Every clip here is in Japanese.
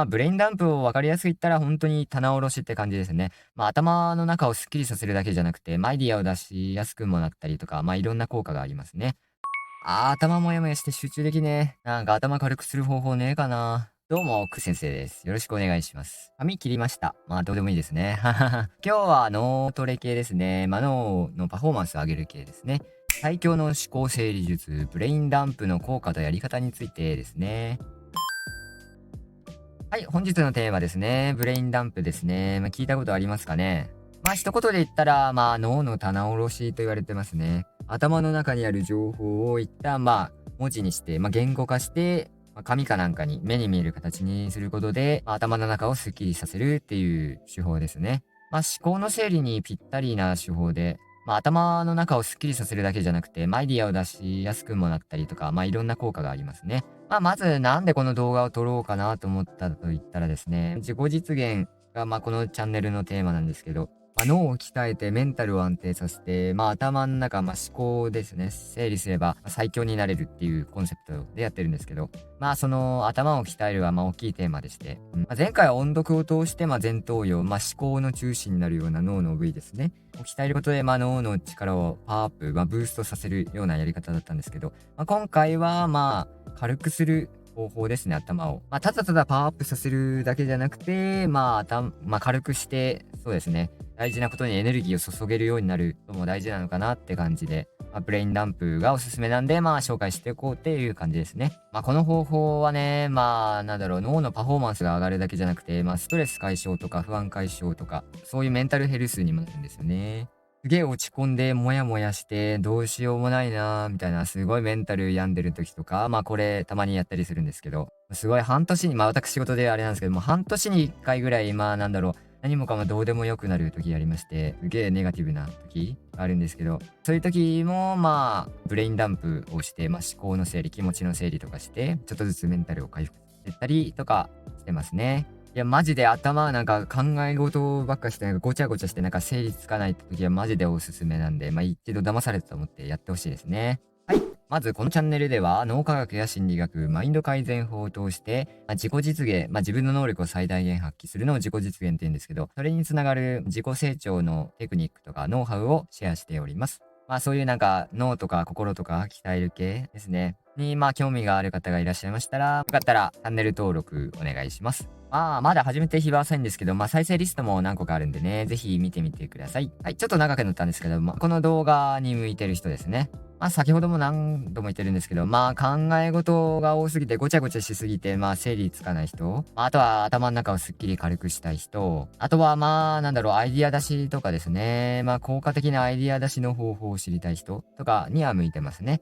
ブレインダンプを分かりやすく言ったら本当に棚卸しって感じですね。頭の中をスッキリさせるだけじゃなくて、アイディアを出しやすくもなったりとか、いろんな効果がありますね。頭もやもやして集中できねえ。なんか頭軽くする方法ねえかな。どうも、く先生です。よろしくお願いします。髪切りました。どうでもいいですね。ははは。今日は脳トレ系ですね。脳のパフォーマンスを上げる系ですね。最強の思考整理術、ブレインダンプの効果とやり方についてですね。はい、本日のテーマですね。ブレインダンプですね。聞いたことありますかね。一言で言ったら、脳の棚卸しと言われてますね。頭の中にある情報を一旦、文字にして、言語化して、紙かなんかに目に見える形にすることで、頭の中をスッキリさせるっていう手法ですね。思考の整理にぴったりな手法で、頭の中をスッキリさせるだけじゃなくて、アイディアを出しやすくもなったりとか、いろんな効果がありますね。まずなんでこの動画を撮ろうかなと思ったと言ったらですね、自己実現が、このチャンネルのテーマなんですけど、脳を鍛えてメンタルを安定させて、頭の中、思考ですね、整理すれば、最強になれるっていうコンセプトでやってるんですけど、その頭を鍛えるは、大きいテーマでして、前回は音読を通して、前頭葉、思考の中心になるような脳の部位ですね、を鍛えることで、脳の力をパワーアップ、ブーストさせるようなやり方だったんですけど、今回は、軽くする方法ですね、頭を。ただただパワーアップさせるだけじゃなくて、軽くして、そうですね、大事なことにエネルギーを注げるようになることも大事なのかなって感じで、ブレインダンプがおすすめなんで、紹介していこうっていう感じですね。この方法はね、脳のパフォーマンスが上がるだけじゃなくて、ストレス解消とか不安解消とか、そういうメンタルヘルスにもなるんですよね。すげえ落ち込んで、モヤモヤして、どうしようもないなーみたいな、すごいメンタル病んでる時とか、これ、たまにやったりするんですけど、すごい半年に、私事であれなんですけども、半年に1回ぐらい、何もかもどうでもよくなる時がありまして、すげえネガティブな時があるんですけど、そういう時も、ブレインダンプをして、思考の整理、気持ちの整理とかして、ちょっとずつメンタルを回復してったりとかしてますね。いや、マジで頭なんか考え事ばっかして、ごちゃごちゃして、整理つかない時はマジでおすすめなんで、一度騙されたと思ってやってほしいですね。はい。まずこのチャンネルでは、脳科学や心理学、マインド改善法を通して、自己実現、自分の能力を最大限発揮するのを自己実現って言うんですけど、それにつながる自己成長のテクニックとかノウハウをシェアしております。そういうなんか脳とか心とか鍛える系ですね。に、興味がある方がいらっしゃいましたら、よかったらチャンネル登録お願いします。まだ始めて日は浅いんですけど、再生リストも何個かあるんでね、ぜひ見てみてください。はい、ちょっと長くなったんですけど、この動画に向いてる人ですね。先ほども何度も言ってるんですけど、考え事が多すぎてごちゃごちゃしすぎて、整理つかない人、あとは頭の中をすっきり軽くしたい人、あとはアイディア出しとかですね。効果的なアイディア出しの方法を知りたい人とかには向いてますね。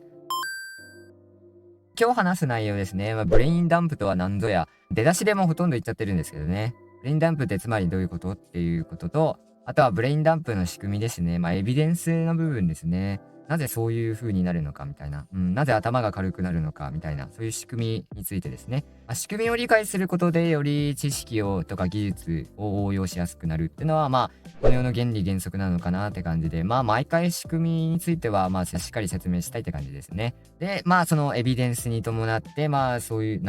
今日話す内容ですね。ブレインダンプとは何ぞや、出だしでもほとんど言っちゃってるんですけどね。ブレインダンプってつまりどういうことっていうことと、あとはブレインダンプの仕組みですね。エビデンスの部分ですね。なぜそういう風になるのかみたいな。なぜ頭が軽くなるのかみたいな。そういう仕組みについてですね。仕組みを理解することでより知識をとか技術を応用しやすくなるっていうのは、この世の原理原則なのかなって感じで、毎回仕組みについては、しっかり説明したいって感じですね。で、そのエビデンスに伴って、そういう、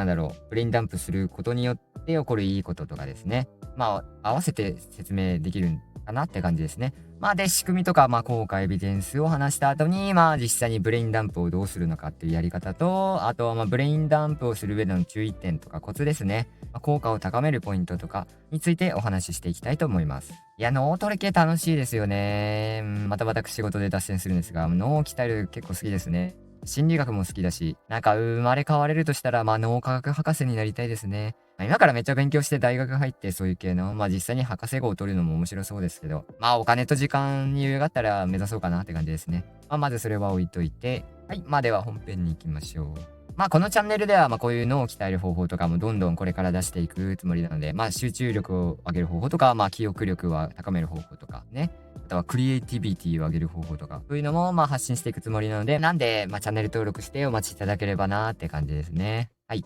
ブレインダンプすることによって起こるいいこととかですね。合わせて説明できるかなって感じですね。で、仕組みとか、効果エビデンスを話した後に、実際にブレインダンプをどうするのかっていうやり方と、あとは、ブレインダンプをする上での注意点とかコツですね。効果を高めるポイントとかについてお話ししていきたいと思います。いや、脳トレ系楽しいですよね。また私仕事で脱線するんですが、脳を鍛える結構好きですね。心理学も好きだし、生まれ変われるとしたら、脳科学博士になりたいですね。今からめっちゃ勉強して大学入って、そういう系の、実際に博士号を取るのも面白そうですけど、お金と時間に余裕があったら目指そうかなって感じですね。まずそれは置いといて、はい、では本編に行きましょう。このチャンネルでは、こういう脳を鍛える方法とかもどんどんこれから出していくつもりなので、集中力を上げる方法とか、記憶力を高める方法とかね。あとはクリエイティビティを上げる方法とか、そういうのも発信していくつもりなので、チャンネル登録してお待ちいただければなーって感じですね。はい。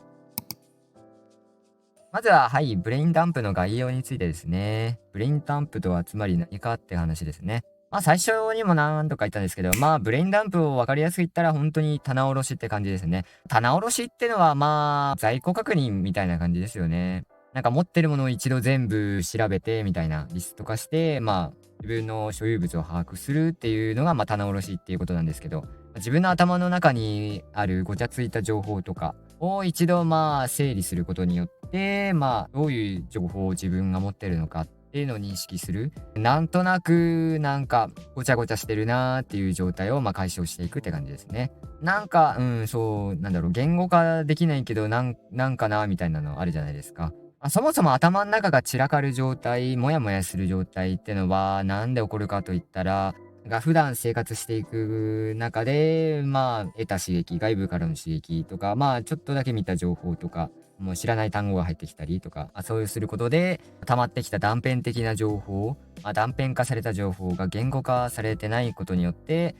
まずは、はい、ブレインダンプの概要についてですね。ブレインダンプとはつまり何かって話ですね。最初にも何とか言ったんですけど、ブレインダンプを分かりやすく言ったら本当に棚卸しって感じですね。棚卸しってのは在庫確認みたいな感じですよね。なんか持ってるものを一度全部調べてみたいなリスト化して、自分の所有物を把握するっていうのが、棚卸しっていうことなんですけど、自分の頭の中にあるごちゃついた情報とかを一度整理することによって、どういう情報を自分が持ってるのかっていうのを認識する。なんとなくなんかごちゃごちゃしてるなーっていう状態を解消していくって感じですね。なんか、そう、なんだろう、言語化できないけど、なんかなみたいなのあるじゃないですか。そもそも頭の中が散らかる状態、モヤモヤする状態ってのは、なんで起こるかと言ったら、普段生活していく中で、得た刺激、外部からの刺激とか、ちょっとだけ見た情報とか、もう知らない単語が入ってきたりとか、そういうすることで、溜まってきた断片的な情報、断片化された情報が言語化されてないことによって、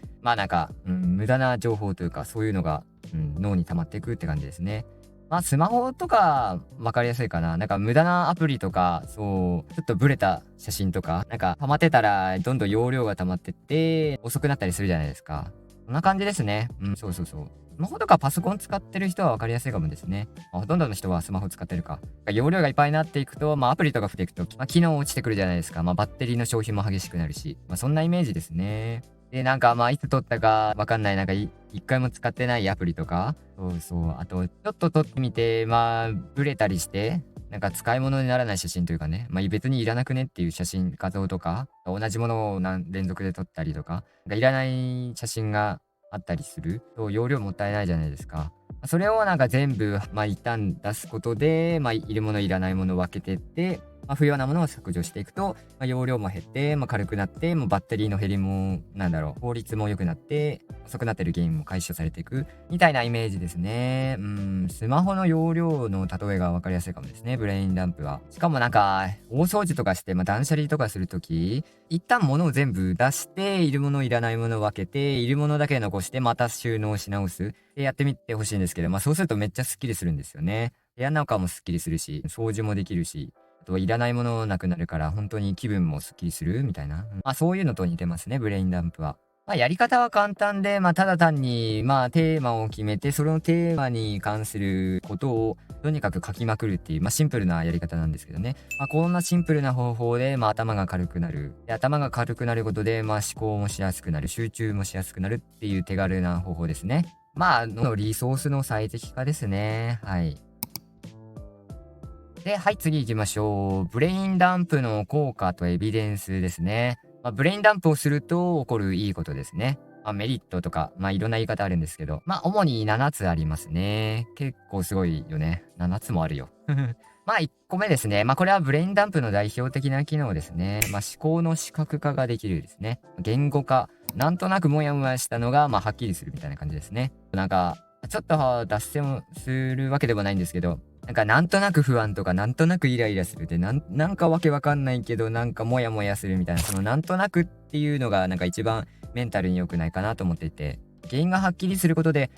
無駄な情報というか、そういうのが、脳に溜まっていくって感じですね。スマホとか分かりやすいかな。なんか無駄なアプリとか、そう、ちょっとブレた写真とか、なんか溜まってたらどんどん容量が溜まってって遅くなったりするじゃないですか。そんな感じですね。そうそうそう。スマホとかパソコン使ってる人は分かりやすいかもですね。ほとんどの人はスマホ使ってるか。容量がいっぱいになっていくと、アプリとか増えていくと、機能落ちてくるじゃないですか。バッテリーの消費も激しくなるし、そんなイメージですね。で、なんかいつ撮ったかわかんない、一回も使ってないアプリとか、そうそう、あと、ちょっと撮ってみて、ブレたりして、なんか使い物にならない写真というかね、別にいらなくねっていう写真、画像とか、同じものを連続で撮ったりとか、いらない写真があったりすると、容量もったいないじゃないですか。それをなんか全部、一旦出すことで、いるものいらないものを分けてって、不要なものを削除していくと、容量も減って、軽くなって、バッテリーの減りも、効率も良くなって、遅くなってる原因も解消されていく、みたいなイメージですね。スマホの容量の例えが分かりやすいかもですね、ブレインダンプは。しかもなんか、大掃除とかして、断捨離とかするとき、一旦物を全部出して、いるものいらないものを分けて、いるものだけ残して、また収納し直す。でやってみてほしいんですけど、そうするとめっちゃスッキリするんですよね。部屋の中もスッキリするし、掃除もできるし、あとはいらないものなくなるから、本当に気分もスッキリするみたいな。そういうのと似てますね、ブレインダンプは。やり方は簡単で、ただ単に、テーマを決めて、そのテーマに関することを、とにかく書きまくるっていう、シンプルなやり方なんですけどね。こんなシンプルな方法で、頭が軽くなる。で、頭が軽くなることで、思考もしやすくなる。集中もしやすくなるっていう手軽な方法ですね。のリソースの最適化ですね。はい。で、はい、次行きましょう。ブレインダンプの効果とエビデンスですね。ブレインダンプをすると起こるいいことですね。メリットとか、いろんな言い方あるんですけど、主に7つありますね。結構すごいよね。7つもあるよ。1個目ですね。これはブレインダンプの代表的な機能ですね。思考の視覚化ができるですね。言語化。なんとなくモヤモヤしたのが、はっきりするみたいな感じですね。なんか、ちょっと脱線をするわけでもないんですけど、なんとなく不安とか、なんとなくイライラするで、なんかわけわかんないけど、なんかモヤモヤするみたいな、そのなんとなくっていうのが、一番メンタルに良くないかなと思っていて、原因がはっきりすることで、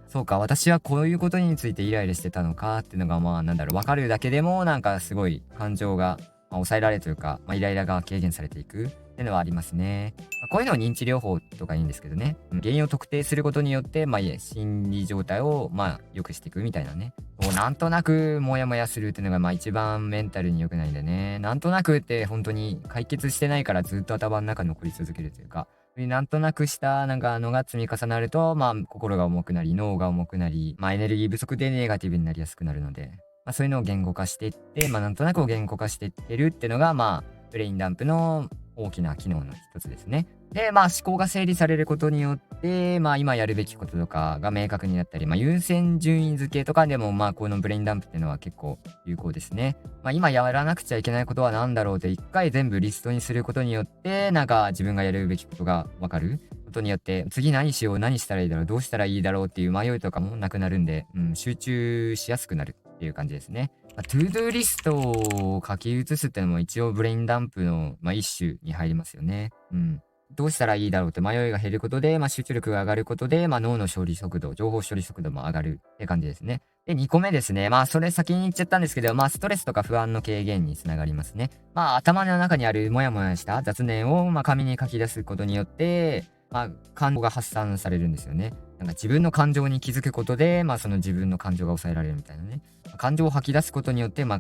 そうか、私はこういうことについてイライラしてたのかっていうのが、わかるだけでも、すごい感情が、抑えられるというか、イライラが軽減されていくっていうのはありますね。こういうのを認知療法とか言うんですけどね。原因を特定することによって、心理状態を、良くしていくみたいなね。なんとなくモヤモヤするっていうのが、一番メンタルに良くないんでね。なんとなくって本当に解決してないからずっと頭の中に残り続けるというか、なんとなくしたのが積み重なると、心が重くなり、脳が重くなり、エネルギー不足でネガティブになりやすくなるので、そういうのを言語化していって、なんとなくを言語化していってるっていうのが、ブレインダンプの大きな機能の一つですね。で、思考が整理されることによって、今やるべきこととかが明確になったり、優先順位付けとかでも、このブレインダンプっていうのは結構有効ですね。今やらなくちゃいけないことは何だろうって一回全部リストにすることによって、自分がやるべきことがわかることによって、次何しよう、何したらいいだろう、どうしたらいいだろうっていう迷いとかもなくなるんで、集中しやすくなるっていう感じですね。トゥードゥーリストを書き写すっていうのも一応ブレインダンプの、一種に入りますよね。どうしたらいいだろうって迷いが減ることで、集中力が上がることで、脳の処理速度、情報処理速度も上がるって感じですね。で、2個目ですね。それ先に言っちゃったんですけど、ストレスとか不安の軽減につながりますね。頭の中にあるモヤモヤした雑念を、紙に書き出すことによって、感情が発散されるんですよね。なんか自分の感情に気づくことで、その自分の感情が抑えられるみたいなね。感情を吐き出すことによって、暴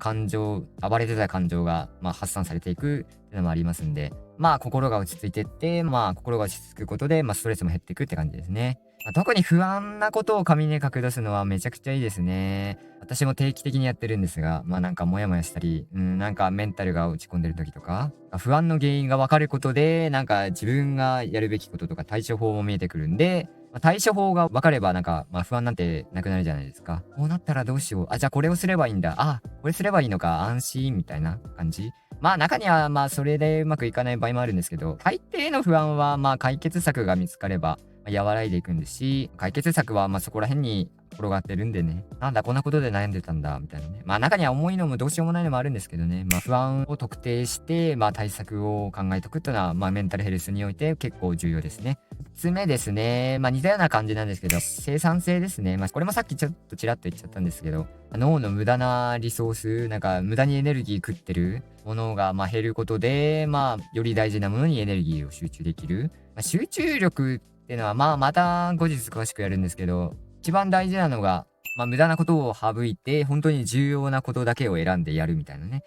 れてた感情が、発散されていくっていうのもありますんで、心が落ち着いてって、心が落ち着くことで、ストレスも減っていくって感じですね。特に不安なことを紙に書き出すのはめちゃくちゃいいですね。私も定期的にやってるんですが、なんかモヤモヤしたり、なんかメンタルが落ち込んでる時とか、不安の原因がわかることで、なんか自分がやるべきこととか対処法も見えてくるんで、対処法が分かればなんか、不安なんてなくなるじゃないですか。こうなったらどうしよう。じゃあこれをすればいいんだ。これすればいいのか。安心みたいな感じ。中にはそれでうまくいかない場合もあるんですけど、大抵の不安は解決策が見つかれば、和らいでいくんですし、解決策はそこら辺に転がってるんでね。なんだこんなことで悩んでたんだみたいなね。中には重いのもどうしようもないのもあるんですけどね。不安を特定して、対策を考えておくっていうのは、メンタルヘルスにおいて結構重要ですね。つ目ですね。似たような感じなんですけど、生産性ですね。これもさっきちょっとちらっと言っちゃったんですけど、脳の無駄なリソース、なんか無駄にエネルギー食ってるものが減ることで、より大事なものにエネルギーを集中できる。集中力っていうのは、また後日詳しくやるんですけど、一番大事なのが、無駄なことを省いて、本当に重要なことだけを選んでやるみたいなね。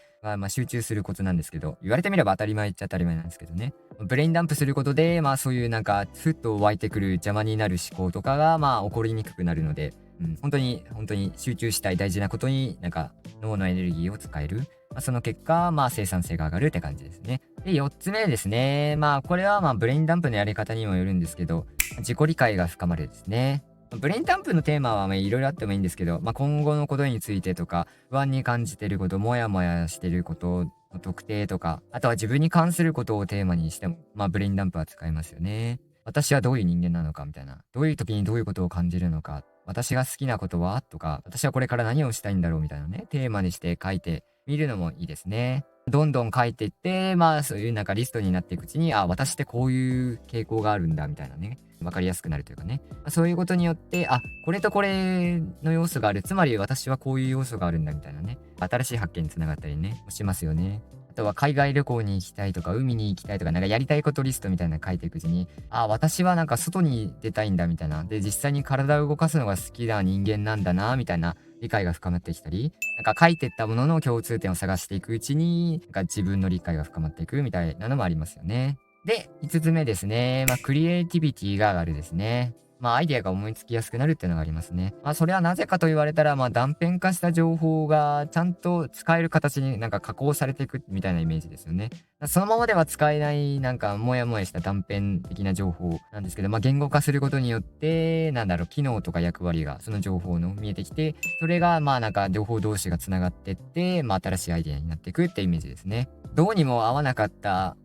集中するコツなんですけど、言われてみれば当たり前っちゃ当たり前なんですけどね。ブレインダンプすることで、そういうなんか、ふっと湧いてくる邪魔になる思考とかが、起こりにくくなるので、本当に集中したい大事なことに、なんか、脳のエネルギーを使える。その結果、生産性が上がるって感じですね。で、4つ目ですね。これはブレインダンプのやり方にもよるんですけど、自己理解が深まるですね。ブレインダンプのテーマはいろいろあってもいいんですけど、今後のことについてとか、不安に感じていること、もやもやしていることの特定とか、あとは自分に関することをテーマにしても、ブレインダンプは使えますよね。私はどういう人間なのかみたいな。どういう時にどういうことを感じるのか。私が好きなことはとか、私はこれから何をしたいんだろうみたいなね、テーマにして書いてみるのもいいですね。どんどん書いていって、そういうなんかリストになっていくうちに、私ってこういう傾向があるんだみたいなね。わかりやすくなるというかね。そういうことによって、これとこれの要素がある。つまり私はこういう要素があるんだみたいなね。新しい発見につながったりね、しますよね。あとは海外旅行に行きたいとか、海に行きたいとか、なんかやりたいことリストみたいなの書いていくうちに、私はなんか外に出たいんだみたいな。で、実際に体を動かすのが好きな人間なんだな、みたいな理解が深まってきたり、なんか書いてったものの共通点を探していくうちに、なんか自分の理解が深まっていくみたいなのもありますよね。で、5つ目ですね。クリエイティビティが上がるですね。アイデアが思いつきやすくなるっていうのがありますね。それはなぜかと言われたら、断片化した情報がちゃんと使える形になんか加工されていくみたいなイメージですよね。そのままでは使えないなんかモヤモヤした断片的な情報なんですけど、言語化することによって、機能とか役割がその情報の見えてきて、それがなんか情報同士がつながってって、新しいアイデアになっていくってイメージですね。どうにも合わなかった、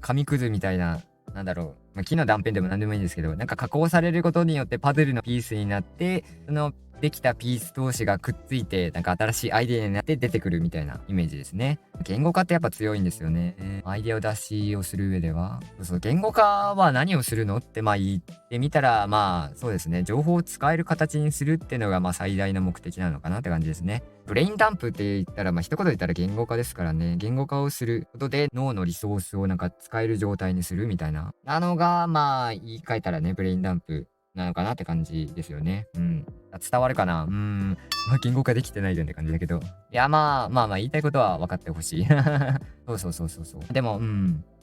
紙くずみたいな、木の断片でも何でもいいんですけど、なんか加工されることによってパズルのピースになって、そのできたピース同士がくっついて、なんか新しいアイデアになって出てくるみたいなイメージですね。言語化ってやっぱ強いんですよね。アイデアを出しをする上では。言語化は何をするのって言ってみたら、そうですね。情報を使える形にするっていうのが最大の目的なのかなって感じですね。ブレインダンプって言ったら、一言で言ったら言語化ですからね。言語化をすることで脳のリソースをなんか使える状態にするみたいな。のが、言い換えたらね、ブレインダンプなのかなって感じですよね。伝わるかな言語化できてないじゃんって感じだけど。いや、言いたいことは分かってほしい。そう。でも、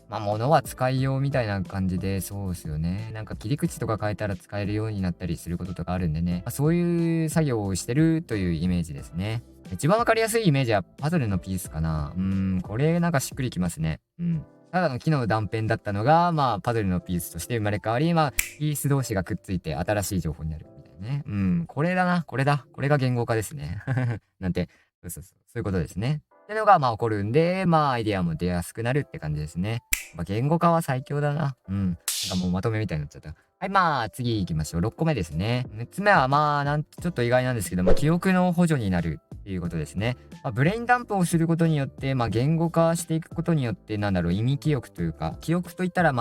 物は使いようみたいな感じで、そうですよね。なんか切り口とか変えたら使えるようになったりすることとかあるんでね。そういう作業をしてるというイメージですね。一番わかりやすいイメージはパズルのピースかな。これなんかしっくりきますね。ただの木の断片だったのが、パズルのピースとして生まれ変わり、ピース同士がくっついて新しい情報になるみたいなね。これだな、これだ。これが言語化ですね。なんて、そういうことですね。ってのが、起こるんで、アイデアも出やすくなるって感じですね。言語化は最強だな。なんかもうまとめみたいになっちゃった。はい、次行きましょう。6個目ですね。6つ目は、ちょっと意外なんですけど、記憶の補助になるっていうことですね。ブレインダンプをすることによって、言語化していくことによって、意味記憶というか、記憶といったら、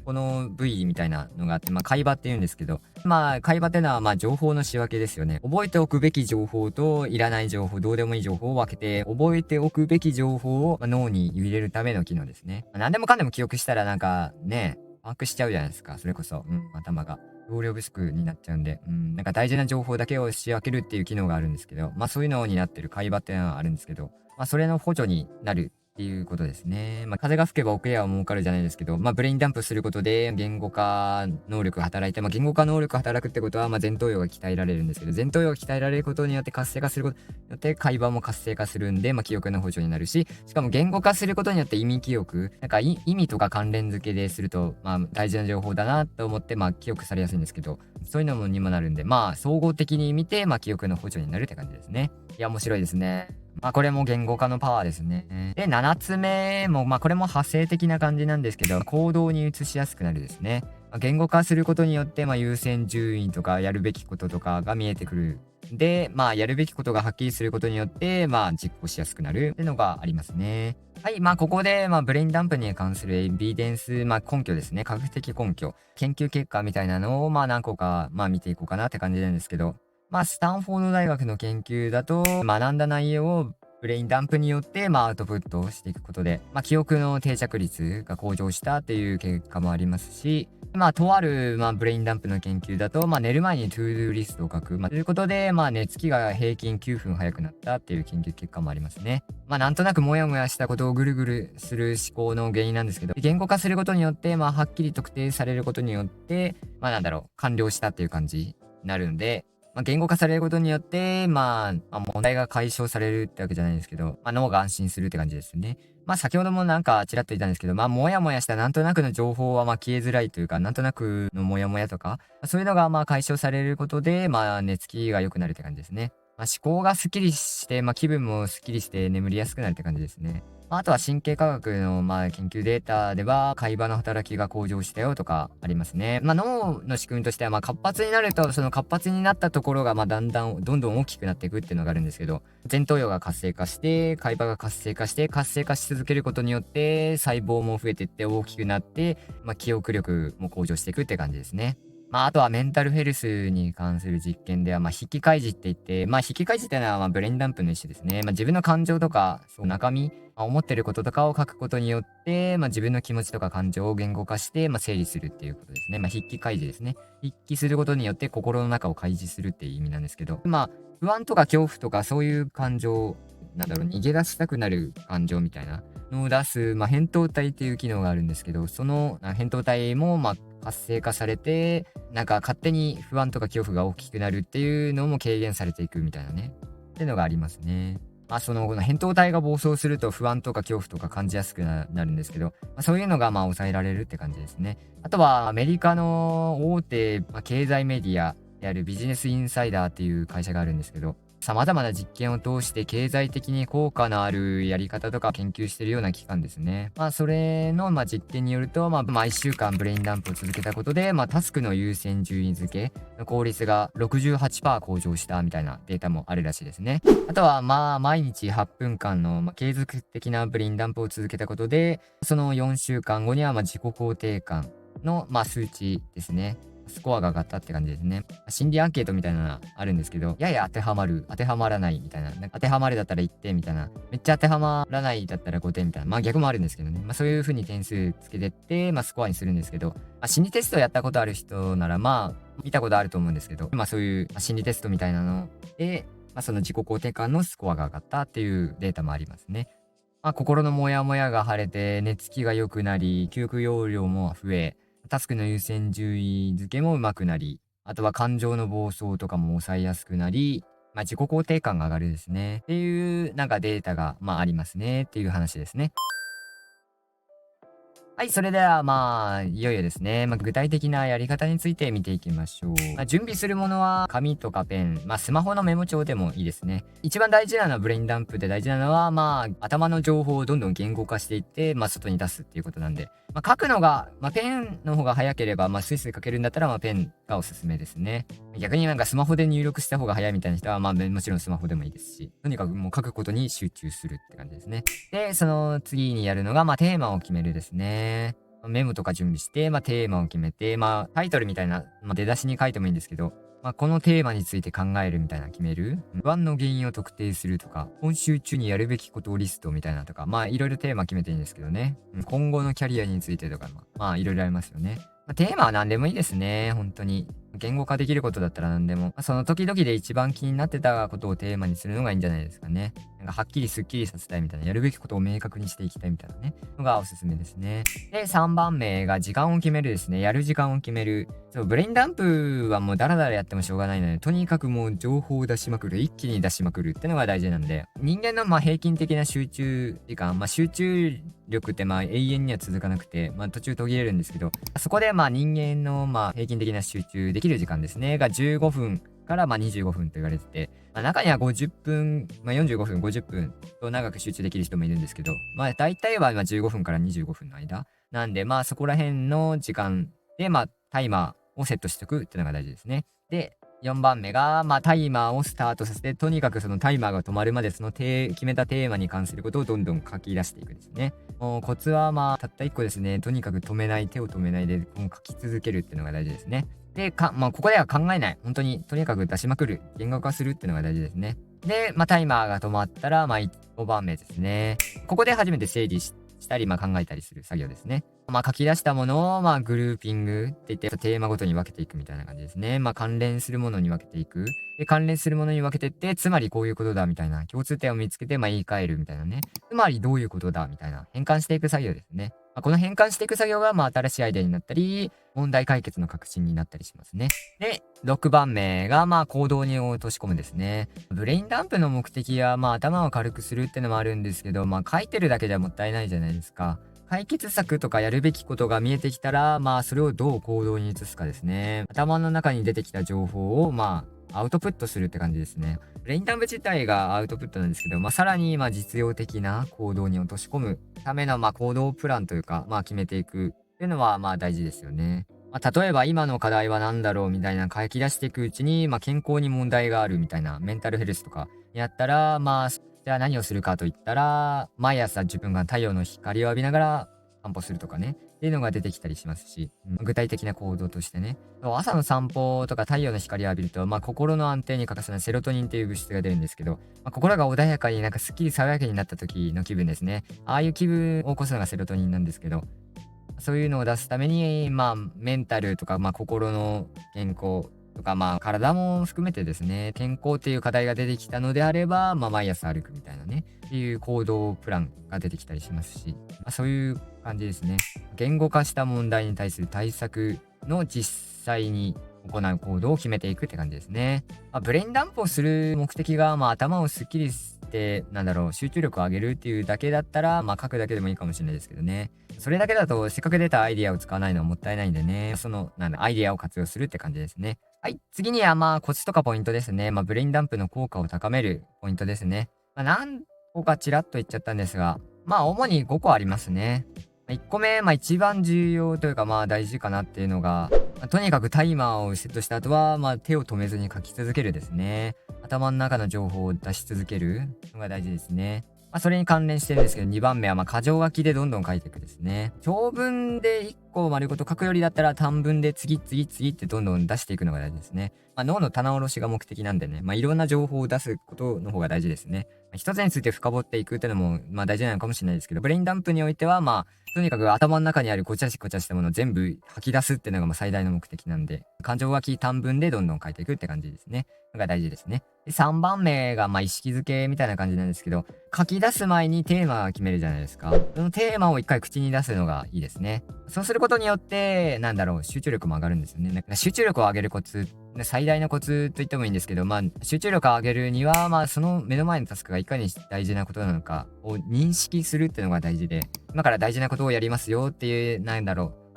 この部位みたいなのがあって、海馬って言うんですけど、海馬ってのは、情報の仕分けですよね。覚えておくべき情報と、いらない情報、どうでもいい情報を分けて、覚えておくべき情報を、脳に入れるための機能ですね。何でもかんでも記憶したらなんか、ね、把握しちゃうじゃないですか。それこそ、頭が。容量不足になっちゃうんで、なんか大事な情報だけを仕分けるっていう機能があるんですけど、そういうのになってる会話っていうのはあるんですけど、それの補助になるっていうことですね。風が吹けば奥へは儲かるじゃないですけど、ブレインダンプすることで言語化能力が働いて、言語化能力が働くってことは、前頭葉が鍛えられるんですけど、前頭葉が鍛えられることによって活性化することによって会話も活性化するんで、記憶の補助になるし、しかも言語化することによって意味記憶、なんか意味とか関連付けですると、大事な情報だなと思って、記憶されやすいんですけど、そういうのにもなるんで、総合的に見て、記憶の補助になるって感じですね。いや、面白いですね。これも言語化のパワーですね。で、7つ目も、これも派生的な感じなんですけど、行動に移しやすくなるですね。言語化することによって、優先順位とかやるべきこととかが見えてくる。で、やるべきことがはっきりすることによって、実行しやすくなるっていうのがありますね。はい、ここで、ブレインダンプに関するエビデンス、根拠ですね。科学的根拠。研究結果みたいなのを、何個か、見ていこうかなって感じなんですけど、スタンフォード大学の研究だと、学んだ内容をブレインダンプによって、アウトプットしていくことで、記憶の定着率が向上したっていう結果もありますし、とある、ブレインダンプの研究だと、寝る前にトゥードゥーリストを書く。ということで、寝つきが平均9分早くなったっていう研究結果もありますね。なんとなくモヤモヤしたことをぐるぐるする思考の原因なんですけど、言語化することによって、はっきり特定されることによって、完了したっていう感じになるんで、言語化されることによって、問題が解消されるってわけじゃないんですけど、脳が安心するって感じですね。先ほどもなんかちらっと言ったんですけど、モヤモヤしたなんとなくの情報は消えづらいというか、なんとなくのモヤモヤとか、そういうのが解消されることで、寝つきが良くなるって感じですね。思考がスッキリして、気分もスッキリして眠りやすくなるって感じですね。あとは神経科学の研究データでは会話の働きが向上したよとかありますね。脳の仕組みとしては活発になるとその活発になったところがどんどん大きくなっていくっていうのがあるんですけど、前頭葉が活性化して会話が活性化して活性化し続けることによって細胞も増えていって大きくなって、記憶力も向上していくって感じですね。あとはメンタルヘルスに関する実験では、筆記開示って言って、筆記開示っていうのは、ブレインダンプの一種ですね。自分の感情とか、中身、思ってることとかを書くことによって、自分の気持ちとか感情を言語化して、整理するっていうことですね。筆記開示ですね。筆記することによって心の中を開示するっていう意味なんですけど、不安とか恐怖とかそういう感情、逃げ出したくなる感情みたいなのを出す、扁桃体っていう機能があるんですけど、その扁桃体も、活性化されて、勝手に不安とか恐怖が大きくなるっていうのも軽減されていくみたいなね。っていうのがありますね。この扁桃体が暴走すると不安とか恐怖とか感じやすくなるんですけど、そういうのが抑えられるって感じですね。あとはアメリカの大手、経済メディアであるビジネスインサイダーっていう会社があるんですけど、様々な実験を通して経済的に効果のあるやり方とか研究してるような機関ですね。それの実験によると、毎週間ブレインダンプを続けたことで、タスクの優先順位付けの効率が68%向上したみたいなデータもあるらしいですね。あとは毎日8分間の継続的なブレインダンプを続けたことで、その4週間後には自己肯定感の数値ですね。スコアが上がったって感じですね。心理アンケートみたいなのあるんですけど、やや当てはまる、当てはまらないみたいな、当てはまるだったら1点みたいな、めっちゃ当てはまらないだったら5点みたいな、逆もあるんですけどね。そういう風に点数つけてって、スコアにするんですけど、心理テストやったことある人なら見たことあると思うんですけど、そういう心理テストみたいなので、その自己肯定感のスコアが上がったっていうデータもありますね。心のモヤモヤが晴れて、寝つきが良くなり、記憶容量も増え、タスクの優先順位付けも上手くなり、あとは感情の暴走とかも抑えやすくなり、自己肯定感が上がるですね。っていうデータがありますねっていう話ですね。はい、それではいよいよですね。具体的なやり方について見ていきましょう。準備するものは紙とかペン、スマホのメモ帳でもいいですね。一番大事なのはブレインダンプで大事なのは、頭の情報をどんどん言語化していって、外に出すっていうことなんで、書くのが、ペンの方が早ければ、スイスイ書けるんだったら、ペンがおすすめですね。逆にスマホで入力した方が早いみたいな人は、もちろんスマホでもいいですし、とにかくもう書くことに集中するって感じですね。で、その次にやるのが、テーマを決めるですね。メモとか準備して、テーマを決めて、タイトルみたいな、出だしに書いてもいいんですけど、このテーマについて考えるみたいな決める。不安の原因を特定するとか、今週中にやるべきことをリストみたいなとか、いろいろテーマ決めていいんですけどね。今後のキャリアについてとか、いろいろありますよね。テーマは何でもいいですね、本当に。言語化できることだったら何でも。その時々で一番気になってたことをテーマにするのがいいんじゃないですかね。なんかはっきりすっきりさせたいみたいな、やるべきことを明確にしていきたいみたいなね、のがおすすめですね。で、3番目が時間を決めるですね。やる時間を決める。そう、ブレインダンプはもうダラダラやってもしょうがないので、とにかくもう情報を出しまくる。一気に出しまくるってのが大事なんで、人間の平均的な集中時間、集中力って永遠には続かなくて、途中途切れるんですけど、そこで人間の平均的な集中できる時間ですね、が15分から25分と言われてて、中には50分、45分、50分と長く集中できる人もいるんですけど、大体は15分から25分の間。なんで、そこら辺の時間で、タイマーをセットしておくっていうのが大事ですね。で、4番目が、タイマーをスタートさせて、とにかくそのタイマーが止まるまで、その決めたテーマに関することをどんどん書き出していくですね。もうコツはたった1個ですね。とにかく止めない、手を止めないで、もう書き続けるっていうのが大事ですね。で、ここでは考えない。本当に、とにかく出しまくる。言語化するっていうのが大事ですね。で、タイマーが止まったら、5番目ですね。ここで初めて整理したり、考えたりする作業ですね。書き出したものを、グルーピングって言って、テーマごとに分けていくみたいな感じですね。関連するものに分けていく。で、関連するものに分けてって、つまりこういうことだみたいな、共通点を見つけて、言い換えるみたいなね。つまりどういうことだみたいな、変換していく作業ですね。この変換していく作業が、新しいアイデアになったり、問題解決の革新になったりしますね。で、6番目が、行動に落とし込むですね。ブレインダンプの目的は、頭を軽くするってのもあるんですけど、書いてるだけじゃもったいないじゃないですか。解決策とかやるべきことが見えてきたら、それをどう行動に移すかですね。頭の中に出てきた情報を、アウトプットするって感じですね。ブレインダンプ自体がアウトプットなんですけど、さらに、実用的な行動に落とし込むための、行動プランというか、決めていくっていうのは、大事ですよね。例えば今の課題は何だろうみたいな書き出していくうちに、健康に問題があるみたいな、メンタルヘルスとかやったら、じゃあ何をするかといったら、毎朝自分が太陽の光を浴びながら散歩するとかね、っていうのが出てきたりしますし、具体的な行動としてね。朝の散歩とか太陽の光を浴びると、心の安定に欠かせないセロトニンっていう物質が出るんですけど、心が穏やかにすっきり爽やかになった時の気分ですね。ああいう気分を起こすのがセロトニンなんですけど、そういうのを出すために、メンタルとか、心の健康とか、体も含めてですね、健康っていう課題が出てきたのであれば、毎朝歩くみたいなね、っていう行動プランが出てきたりしますし、そういう感じですね。言語化した問題に対する対策の実際に行う行動を決めていくって感じですね。ブレインダンプをする目的が、頭をスッキリして、集中力を上げるっていうだけだったら、書くだけでもいいかもしれないですけどね。それだけだと、せっかく出たアイディアを使わないのはもったいないんでね、アイディアを活用するって感じですね。はい、次にはコツとかポイントですね。ブレインダンプの効果を高めるポイントですね。何個かちらっと言っちゃったんですが、主に5個ありますね。1個目、一番重要というか、大事かなっていうのが、とにかくタイマーをセットした後は、手を止めずに書き続けるですね。頭の中の情報を出し続けるのが大事ですね。それに関連してるんですけど、2番目は箇条書きでどんどん書いていくですね。長文で1個丸ごと書くよりだったら短文で次ってどんどん出していくのが大事ですね。脳の棚卸しが目的なんでね、いろんな情報を出すことの方が大事ですね。一つについて深掘っていくっていうのも、大事なのかもしれないですけど、ブレインダンプにおいては、とにかく頭の中にあるごちゃごちゃしたものを全部吐き出すっていうのが最大の目的なんで、感情書き短文でどんどん書いていくって感じですね。のが大事ですね。で、3番目が意識づけみたいな感じなんですけど、書き出す前にテーマを決めるじゃないですか。そのテーマを一回口に出すのがいいですね。そうすることによって、集中力も上がるんですよね。集中力を上げるコツ、最大のコツと言ってもいいんですけど、集中力を上げるには、その目の前のタスクがいかに大事なことなのかを認識するっていうのが大事で、今から大事なことをやりますよっていう、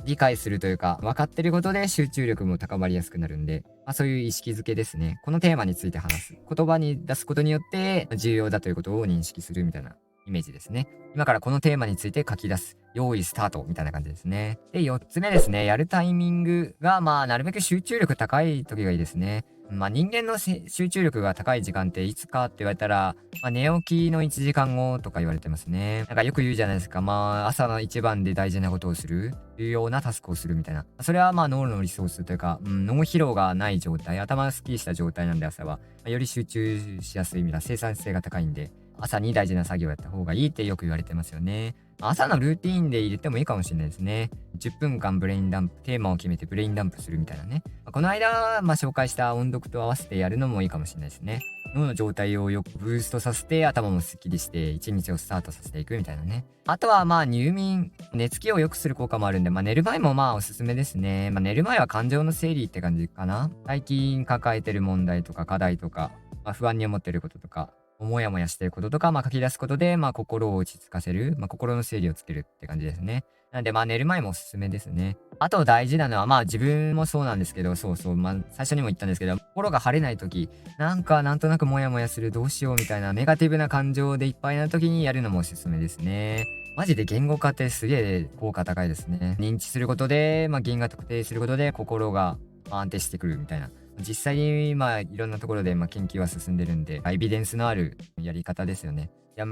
理解するというか、分かってることで集中力も高まりやすくなるんで、そういう意識づけですね。このテーマについて話す。言葉に出すことによって重要だということを認識するみたいなイメージですね。今からこのテーマについて書き出す。用意スタートみたいな感じですね。で、4つ目ですね。やるタイミングが、なるべく集中力高い時がいいですね。人間の集中力が高い時間っていつかって言われたら、寝起きの1時間後とか言われてますね。よく言うじゃないですか。朝の一番で大事なことをする。重要なタスクをするみたいな。それは脳のリソースというか、脳疲労がない状態、頭がスッキリした状態なんで朝は、より集中しやすいみたいな生産性が高いんで、朝に大事な作業をやった方がいいってよく言われてますよね。朝のルーティーンで入れてもいいかもしれないですね。10分間ブレインダンプ、テーマを決めてブレインダンプするみたいなね。この間、紹介した音読と合わせてやるのもいいかもしれないですね。脳の状態をよくブーストさせて、頭もスッキリして一日をスタートさせていくみたいなね。あとは入眠、寝つきを良くする効果もあるんで、寝る前もおすすめですね。寝る前は感情の整理って感じかな。最近抱えてる問題とか課題とか、不安に思ってることとか、もやもやしてることとか、書き出すことで、心を落ち着かせる、心の整理をつけるって感じですね。なんで、寝る前もおすすめですね。あと大事なのは、自分もそうなんですけど、そうそう、最初にも言ったんですけど、心が晴れない時、なんとなくモヤモヤする、どうしようみたいなネガティブな感情でいっぱいな時にやるのもおすすめですね。マジで言語化ってすげえ効果高いですね。認知することで、原因が特定することで心が安定してくるみたいな。実際にいろんなところで研究は進んでるんで、エビデンスのあるやり方ですよね。いや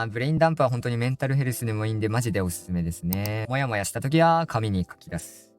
ブレインダンプは本当にメンタルヘルスでもいいんでマジでおすすめですね。もやもやした時は紙に書き出す。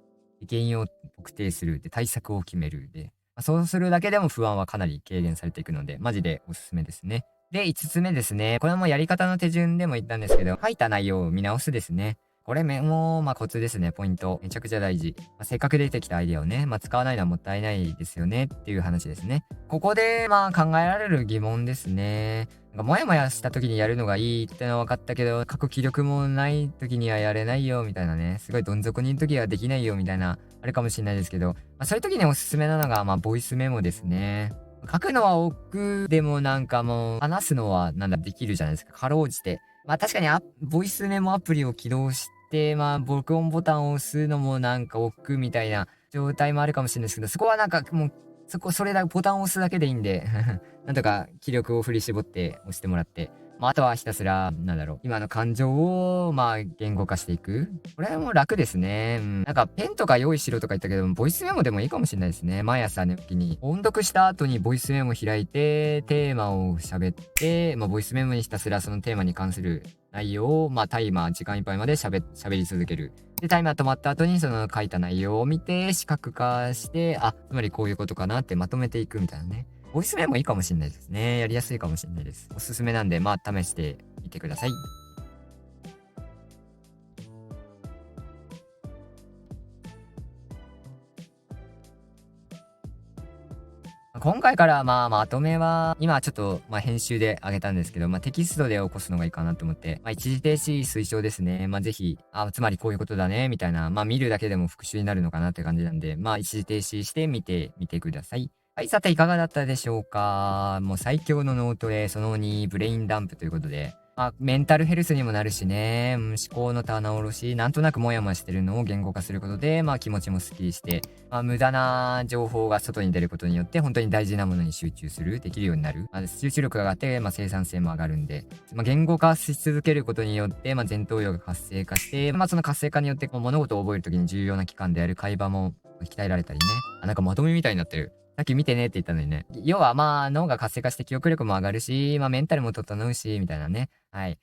原因を特定する。で、対策を決める。で、そうするだけでも不安はかなり軽減されていくので、マジでおすすめですね。で、5つ目ですね。これはもうやり方の手順でも言ったんですけど、書いた内容を見直すですね。これも、コツですね、ポイント。めちゃくちゃ大事。せっかく出てきたアイデアをね、使わないのはもったいないですよねっていう話ですね。ここで、考えられる疑問ですね。もやもやした時にやるのがいいってのは分かったけど、書く気力もない時にはやれないよみたいなね、すごいどん底にいる時はできないよみたいな、あるかもしれないですけど、そういう時におすすめなのが、ボイスメモですね。書くのは億劫でももう、話すのはできるじゃないですか。かろうじて。確かにボイスメモアプリを起動して、録音ボタンを押すのも億劫みたいな状態もあるかもしれないですけど、そこはもう、それだ、ボタンを押すだけでいいんで、なんとか気力を振り絞って押してもらって、あとはひたすら、今の感情を、言語化していく。これはもう楽ですね。ペンとか用意しろとか言ったけど、ボイスメモでもいいかもしれないですね。毎朝寝起きに。音読した後にボイスメモ開いて、テーマを喋って、ボイスメモにひたすらそのテーマに関する内容を、タイマー時間いっぱいまで喋り続ける。で、タイマー止まった後にその書いた内容を見て、視覚化して、つまりこういうことかなってまとめていくみたいなね。ボイスメモいいかもしれないですね。やりやすいかもしれないです。おすすめなんで、試してみてください。今回からまとめは、今ちょっと編集で上げたんですけど、テキストで起こすのがいいかなと思って、一時停止推奨ですね。ぜひ、つまりこういうことだね、みたいな、見るだけでも復習になるのかなって感じなんで、一時停止して見てみてください。はい、さていかがだったでしょうか。もう最強の脳トレ、その2、ブレインダンプということで、メンタルヘルスにもなるしね、思考の棚卸し、なんとなくモヤモヤしてるのを言語化することで、気持ちもスッキリして、無駄な情報が外に出ることによって、本当に大事なものに集中できるようになる。集中力が上がって、生産性も上がるんで、言語化し続けることによって、前頭葉が活性化して、その活性化によって、物事を覚えるときに重要な期間である会話も鍛えられたりね。まとめみたいになってる。さっき見てねって言ったのにね。要は脳が活性化して記憶力も上がるし、メンタルも整うし、みたいなね。はい。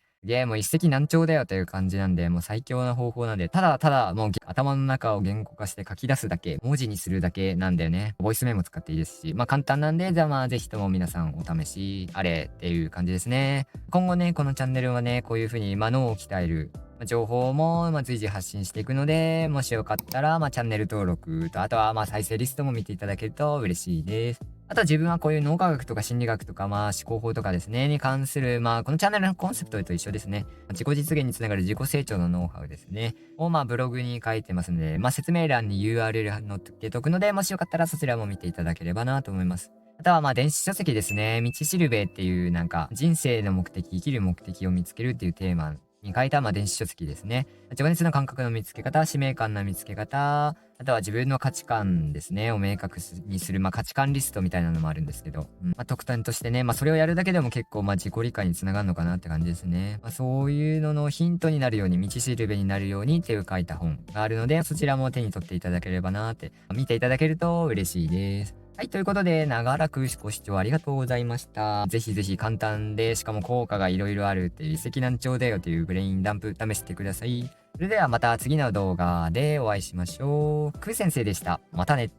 もう一石何鳥だよという感じなんで、もう最強な方法なんで、ただもう頭の中を言語化して書き出すだけ、文字にするだけなんだよね。ボイスメモ使っていいですし、簡単なんで、じゃあぜひとも皆さんお試しあれっていう感じですね。今後ね、このチャンネルはね、こういう風に脳を鍛える、情報も随時発信していくので、もしよかったらチャンネル登録と、あとは再生リストも見ていただけると嬉しいです。あとは自分はこういう脳科学とか心理学とか思考法とかですね、に関するこのチャンネルのコンセプトと一緒ですね。自己実現につながる自己成長のノウハウですね。をブログに書いてますので、説明欄に URL 載っけておくので、もしよかったらそちらも見ていただければなと思います。あとは電子書籍ですね。道しるべっていう人生の目的、生きる目的を見つけるっていうテーマに書いた電子書籍ですね。情熱の感覚の見つけ方、使命感の見つけ方、あとは自分の価値観ですね、を明確にする、価値観リストみたいなのもあるんですけど、特典としてね、それをやるだけでも結構自己理解につながるのかなって感じですね。そういうののヒントになるように、道しるべになるようにっていう書いた本があるので、そちらも手に取っていただければなって、見ていただけると嬉しいです。はい、ということで、長らくご視聴ありがとうございました。ぜひぜひ簡単で、しかも効果がいろいろあるっていう一石何鳥だよというブレインダンプ試してください。それではまた次の動画でお会いしましょう。くー先生でした。またね。